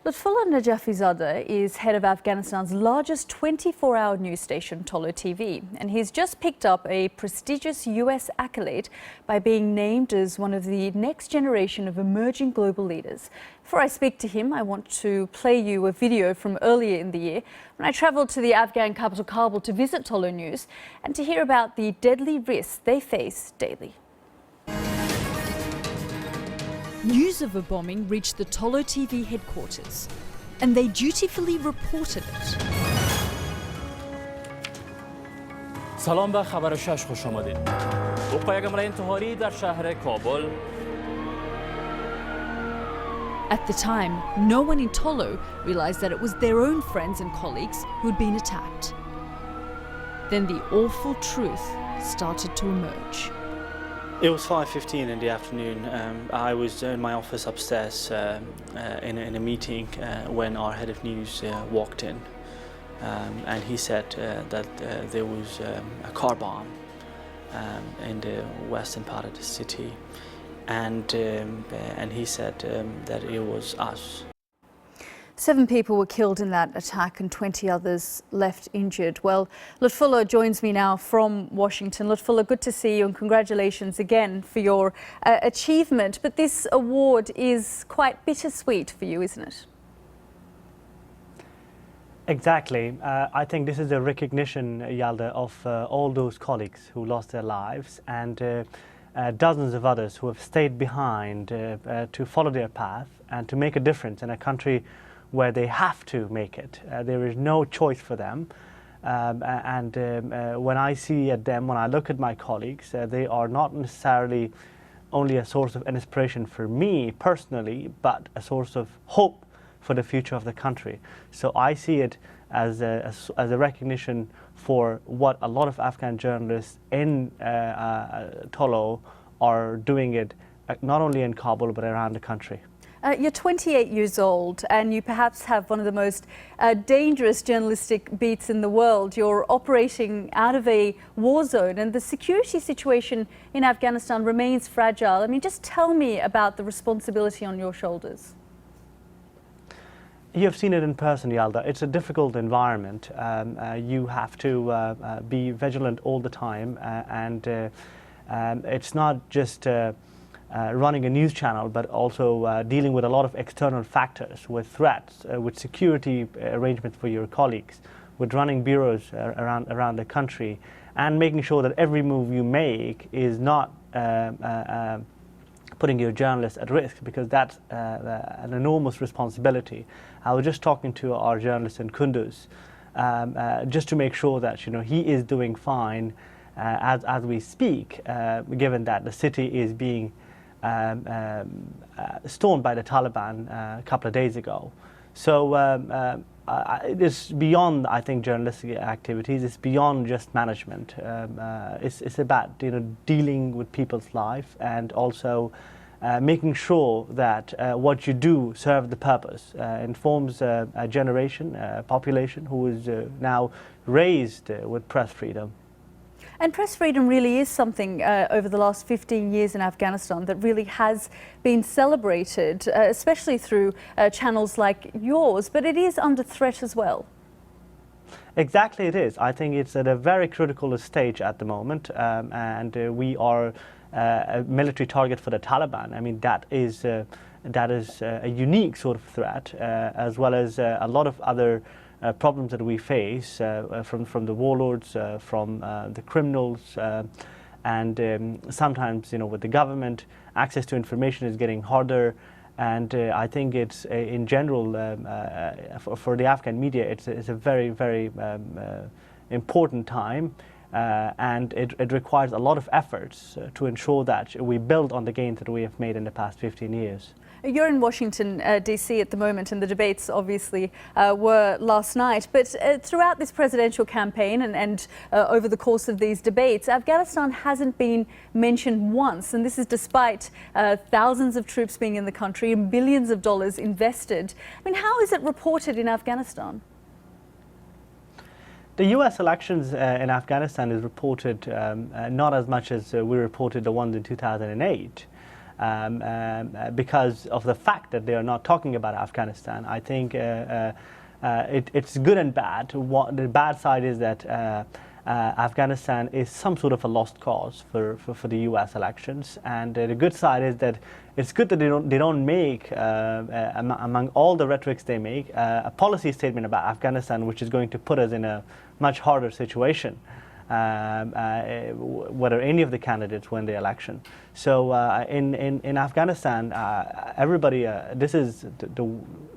Lotfullah Najafizada is head of Afghanistan's largest 24-hour news station, Tolo TV, and he's just picked up a prestigious US accolade by being named as one of the next generation of emerging global leaders. Before I speak to him, I want to play you a video from earlier in the year when I travelled to the Afghan capital Kabul to visit Tolo News and to hear about the deadly risks they face daily. News of a bombing reached the Tolo TV headquarters, and they dutifully reported it. سلام به خبر 6 خوش آمدید. وقوع یک حمله انتحاری در شهر کابل. At the time, no one in Tolo realized that it was their own friends and colleagues who'd been attacked. Then the awful truth started to emerge. It was 5:15 in the afternoon. I was in my office upstairs in a meeting when our head of news walked in, and he said that there was a car bomb in the western part of the city, and he said that it was us. 7 people were killed in that attack and 20 others left injured. Well, Lotfullah joins me now from Washington. Lotfullah, good to see you and congratulations again for your achievement. But this award is quite bittersweet for you, isn't it? Exactly. I think this is a recognition, Yalda, of all those colleagues who lost their lives and dozens of others who have stayed behind to follow their path and to make a difference in a country where they have to make it. There is no choice for them. When I see at them, when I look at my colleagues, they are not necessarily only a source of inspiration for me personally, but a source of hope for the future of the country. So I see it as a recognition for what a lot of Afghan journalists in Tolo are doing it, not only in Kabul, but around the country. You're 28 years old and you perhaps have one of the most dangerous journalistic beats in the world. You're operating out of a war zone and the security situation in Afghanistan remains fragile. I mean, just tell me about the responsibility on your shoulders. You have seen it in person, Yalda. It's a difficult environment. You have to be vigilant all the time and it's not just running a news channel, but also dealing with a lot of external factors, with threats, with security arrangements for your colleagues, with running bureaus around the country, and making sure that every move you make is not putting your journalists at risk, because that's an enormous responsibility. I was just talking to our journalist in Kunduz, just to make sure that he is doing fine as we speak, given that the city is being stormed by the Taliban a couple of days ago. So it is beyond, I think, journalistic activities. It's beyond just management. It's about dealing with people's life and also making sure that what you do serves the purpose, informs a generation, a population who is now raised with press freedom. And press freedom really is something over the last 15 years in Afghanistan that really has been celebrated, especially through channels like yours, but it is under threat as well. Exactly, it is. I think it's at a very critical stage at the moment, and we are a military target for the Taliban. I mean, that is a unique sort of threat, as well as a lot of other problems that we face from the warlords, from the criminals, and sometimes, with the government, access to information is getting harder. And I think it's in general for the Afghan media, it's a very, very important time, and it requires a lot of efforts to ensure that we build on the gains that we have made in the past 15 years. You're in Washington, D.C. at the moment, and the debates obviously were last night. But throughout this presidential campaign and over the course of these debates, Afghanistan hasn't been mentioned once. And this is despite thousands of troops being in the country and billions of dollars invested. I mean, how is it reported in Afghanistan? The US elections in Afghanistan is reported not as much as we reported the ones in 2008. because of the fact that they are not talking about Afghanistan. I think it's good and bad. The bad side is that Afghanistan is some sort of a lost cause for the U.S. elections, and the good side is that it's good that they don't make among all the rhetorics they make a policy statement about Afghanistan, which is going to put us in a much harder situation, whether any of the candidates win the election. So in Afghanistan, everybody, this is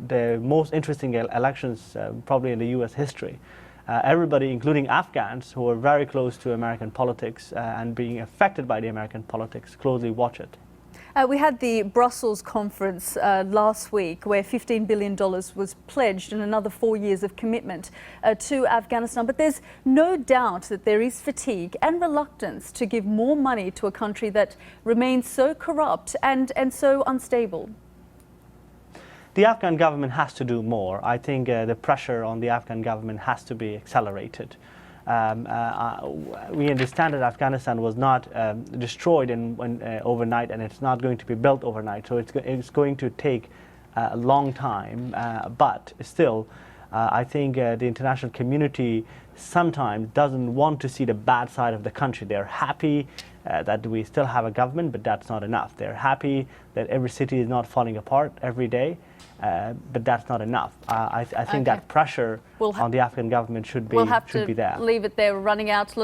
the most interesting elections probably in the U.S. history. Everybody, including Afghans who are very close to American politics and being affected by the American politics, closely watch it. We had the Brussels conference last week where $15 billion was pledged and another 4 years of commitment to Afghanistan. But there's no doubt that there is fatigue and reluctance to give more money to a country that remains so corrupt and so unstable. The Afghan government has to do more. I think the pressure on the Afghan government has to be accelerated. We understand that Afghanistan was not destroyed overnight, and it's not going to be built overnight. So it's going to take a long time. But still, I think the international community sometimes doesn't want to see the bad side of the country. They're happy that we still have a government, but that's not enough. They're happy that every city is not falling apart every day. But that's not enough. I think that pressure on the Afghan government should be there. We'll have to leave it there. We're running out.